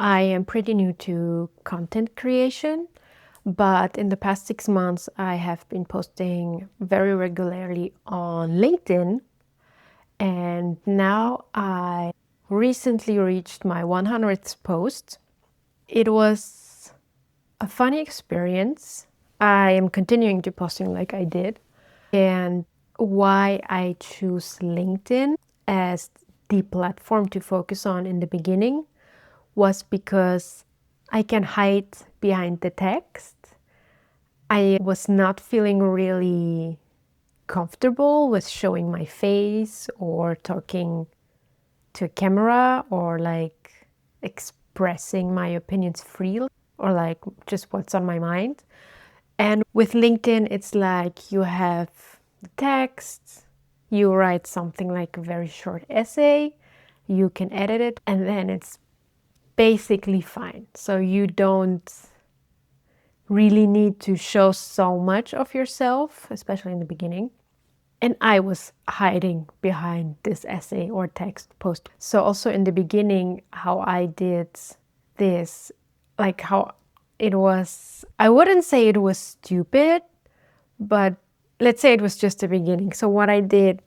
I am pretty new to content creation, but in the past 6 months, I have been posting very regularly on LinkedIn. And now I recently reached my 100th post. It was a funny experience. I am continuing to posting like I did. And why I choose LinkedIn as the platform to focus on in the beginning was because I can hide behind the text. I was not feeling really comfortable with showing my face or talking to a camera or like expressing my opinions freely or like just what's on my mind. And with LinkedIn, it's like you have text, you write something like a very short essay, you can edit it, and then it's basically fine. So you don't really need to show so much of yourself, especially in the beginning. And I was hiding behind this essay or text post. So also in the beginning, how I did this, like how it was, I wouldn't say it was stupid, but let's say it was just the beginning. So what I did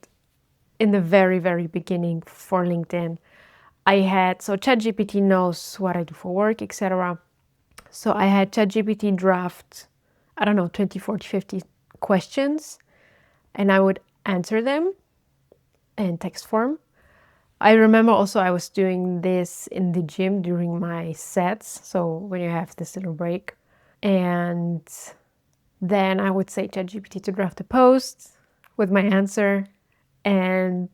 in the very, very beginning for LinkedIn, so ChatGPT knows what I do for work, etc. So I had ChatGPT draft, I don't know, 20, 40, 50 questions, and I would answer them in text form. I remember also I was doing this in the gym during my sets, so when you have this little break. And then I would say ChatGPT to draft a post with my answer, and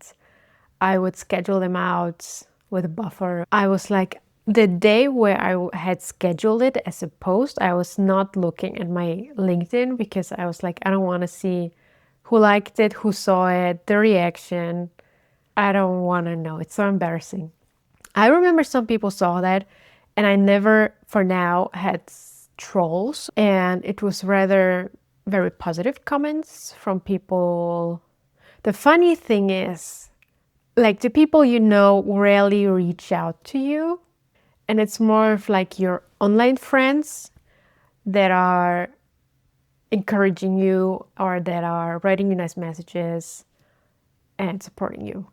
I would schedule them out with a buffer. I was like, the day where I had scheduled it as a post, I was not looking at my LinkedIn because I was like, I don't want to see who liked it, who saw it, the reaction. I don't want to know. It's so embarrassing. I remember some people saw that, and I never, for now, had trolls. And it was rather very positive comments from people. The funny thing is, like, the people you know rarely reach out to you. And it's more of like your online friends that are encouraging you or that are writing you nice messages and supporting you,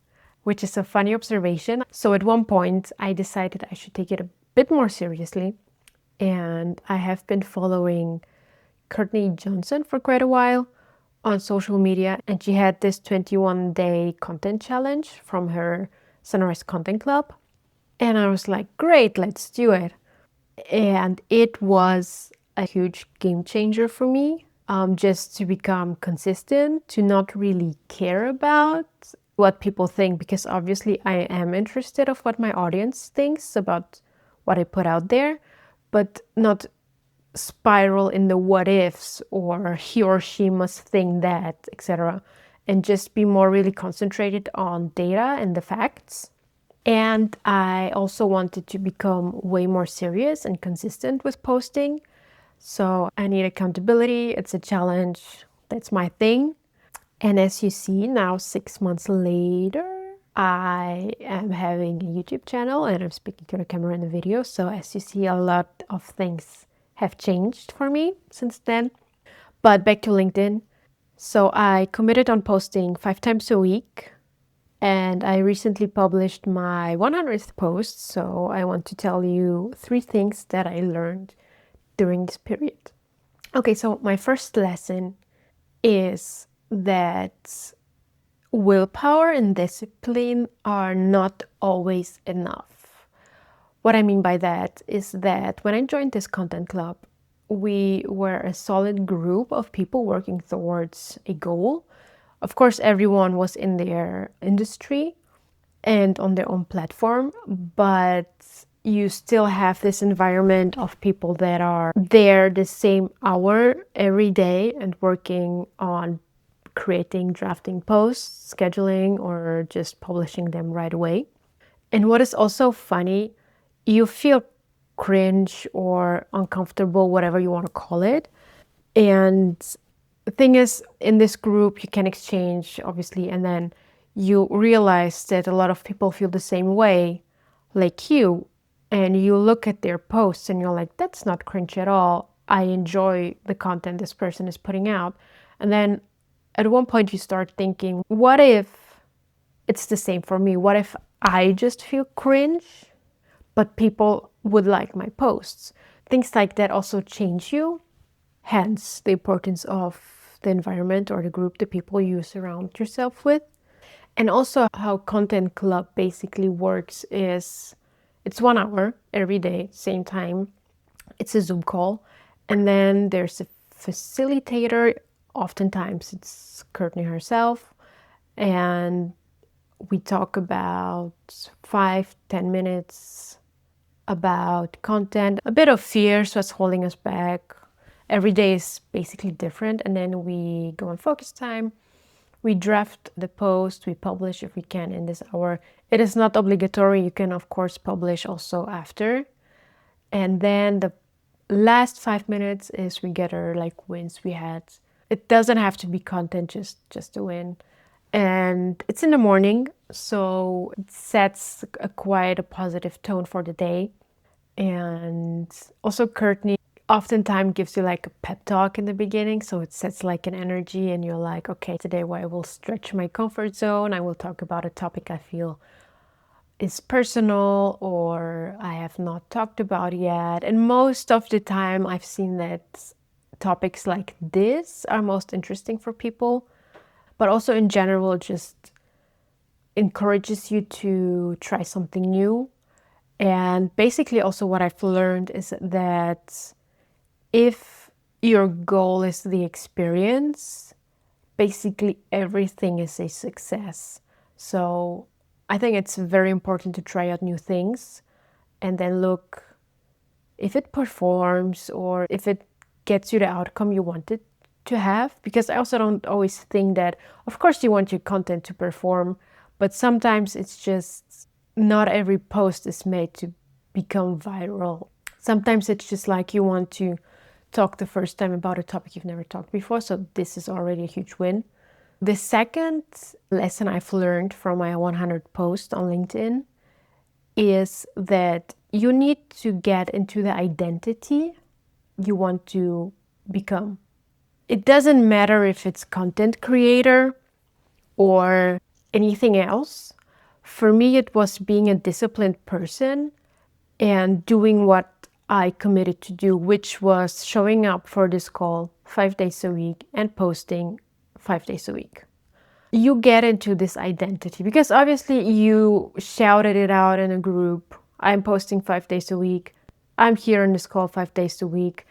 which is a funny observation. So at one point, I decided I should take it a bit more seriously. And I have been following Courtney Johnson for quite a while on social media. And she had this 21-day content challenge from her Sunrise Content Club. And I was like, great, let's do it. And it was a huge game changer for me, just to become consistent, to not really care about what people think, because obviously I am interested of what my audience thinks about what I put out there, but not spiral in the what ifs or he or she must think that, etc. And just be more really concentrated on data and the facts. And I also wanted to become way more serious and consistent with posting. So I need accountability. It's a challenge. That's my thing. And as you see now, 6 months later, I am having a YouTube channel and I'm speaking to the camera in the video. So as you see, a lot of things have changed for me since then. But back to LinkedIn. So I committed on posting 5 times a week. And I recently published my 100th post, so I want to tell you 3 things that I learned during this period. Okay, so my first lesson is that willpower and discipline are not always enough. What I mean by that is that when I joined this content club, we were a solid group of people working towards a goal. Of course, everyone was in their industry and on their own platform, but you still have this environment of people that are there the same hour every day and working on creating, drafting posts, scheduling, or just publishing them right away. And what is also funny, you feel cringe or uncomfortable, whatever you want to call it. And the thing is, in this group, you can exchange, obviously, and then you realize that a lot of people feel the same way like you. and you look at their posts and you're like, that's not cringe at all. I enjoy the content this person is putting out. And then at one point you start thinking, what if it's the same for me? What if I just feel cringe, but people would like my posts? Things like that also change you. Hence the importance of the environment or the group, the people you surround yourself with. And also how Content Club basically works is it's 1 hour every day, same time. It's a Zoom call. And then there's a facilitator. Oftentimes it's Courtney herself. And we talk about 5-10 minutes about content, a bit of fears, what's holding us back. Every day is basically different. And then we go on focus time. We draft the post, we publish if we can in this hour. It is not obligatory. You can, of course, publish also after. And then the last 5 minutes is we get our like wins we had. It doesn't have to be content, just a win. And it's in the morning, so it sets quite a positive tone for the day. And also Courtney oftentimes gives you like a pep talk in the beginning, so it sets like an energy and you're like, okay, today I will stretch my comfort zone. I will talk about a topic I feel is personal or I have not talked about yet. And most of the time I've seen that topics like this are most interesting for people, but also in general just encourages you to try something new. And basically also what I've learned is that if your goal is the experience, basically everything is a success. So I think it's very important to try out new things and then look if it performs or if it gets you the outcome you want it to have. Because I also don't always think that, of course, you want your content to perform, but sometimes it's just not every post is made to become viral. Sometimes it's just like you want to talk the first time about a topic you've never talked before. So this is already a huge win. The second lesson I've learned from my 100 posts on LinkedIn is that you need to get into the identity you want to become. It doesn't matter if it's content creator or anything else. For me, it was being a disciplined person and doing what I committed to do, which was showing up for this call 5 days a week and posting 5 days a week. You get into this identity because obviously you shouted it out in a group. I'm posting 5 days a week. I'm here on this call 5 days a week.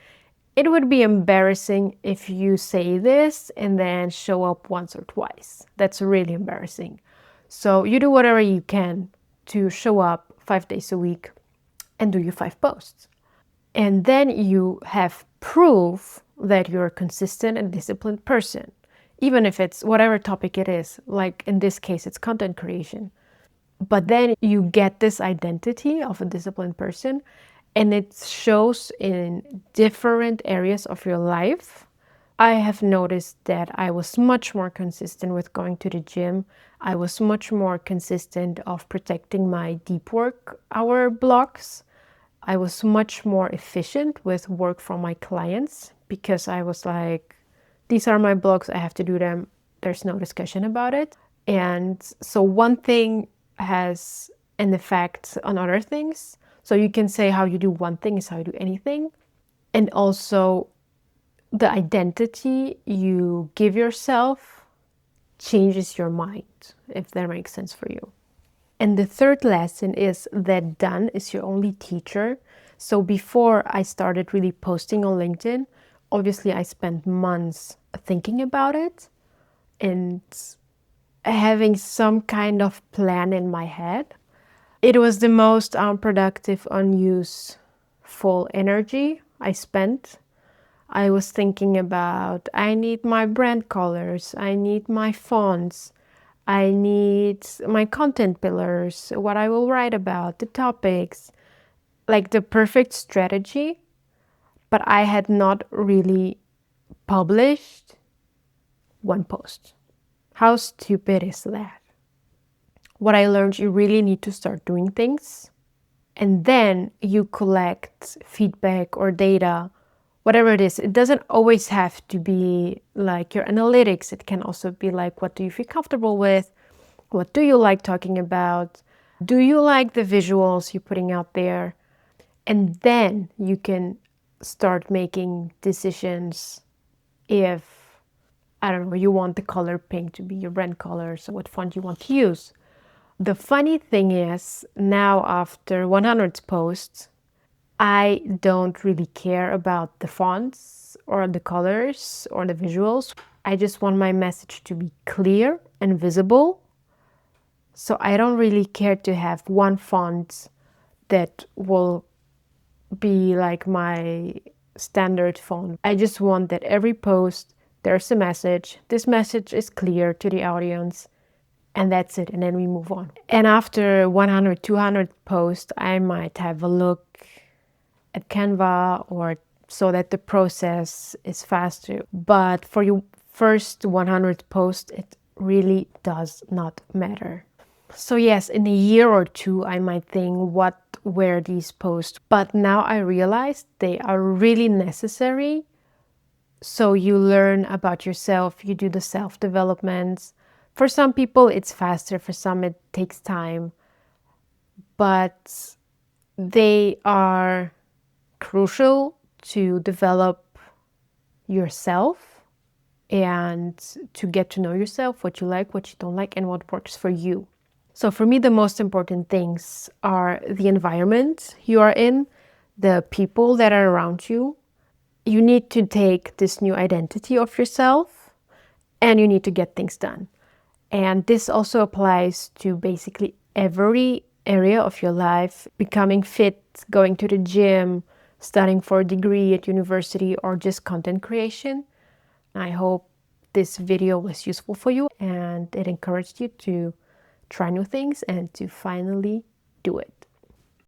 It would be embarrassing if you say this and then show up once or twice. That's really embarrassing. So you do whatever you can to show up 5 days a week and do your 5 posts. And then you have proof that you're a consistent and disciplined person, even if it's whatever topic it is. Like in this case, it's content creation. But then you get this identity of a disciplined person, and it shows in different areas of your life. I have noticed that I was much more consistent with going to the gym. I was much more consistent of protecting my deep work hour blocks. I was much more efficient with work from my clients because I was like, these are my blocks, I have to do them. There's no discussion about it. And so one thing has an effect on other things. So you can say how you do one thing is how you do anything. And also the identity you give yourself changes your mind, if that makes sense for you. And the third lesson is that done is your only teacher. So before I started really posting on LinkedIn, obviously I spent months thinking about it and having some kind of plan in my head. It was the most unproductive, unuseful energy I spent. I was thinking about, I need my brand colors, I need my fonts, I need my content pillars, what I will write about, the topics, like the perfect strategy, but I had not really published one post. How stupid is that? What I learned, you really need to start doing things. And then you collect feedback or data, whatever it is. It doesn't always have to be like your analytics. It can also be like, what do you feel comfortable with? What do you like talking about? Do you like the visuals you're putting out there? And then you can start making decisions if, I don't know, you want the color pink to be your brand color, so what font you want to use. The funny thing is, now after 100 posts, I don't really care about the fonts or the colors or the visuals. I just want my message to be clear and visible. So I don't really care to have one font that will be like my standard font. I just want that every post there's a message. This message is clear to the audience, and that's it. And then we move on. And after 100, 200 posts, I might have a look at Canva or so that the process is faster. But for your first 100 posts, it really does not matter. So yes, in a year or two, I might think, what were these posts? But now I realize they are really necessary. So you learn about yourself, you do the self-development. For some people, it's faster. For some, it takes time. But they are crucial to develop yourself and to get to know yourself, what you like, what you don't like, and what works for you. So for me, the most important things are the environment you are in, the people that are around you. You need to take this new identity of yourself and you need to get things done. And this also applies to basically every area of your life: becoming fit, going to the gym, studying for a degree at university, or just content creation. I hope this video was useful for you and it encouraged you to try new things and to finally do it.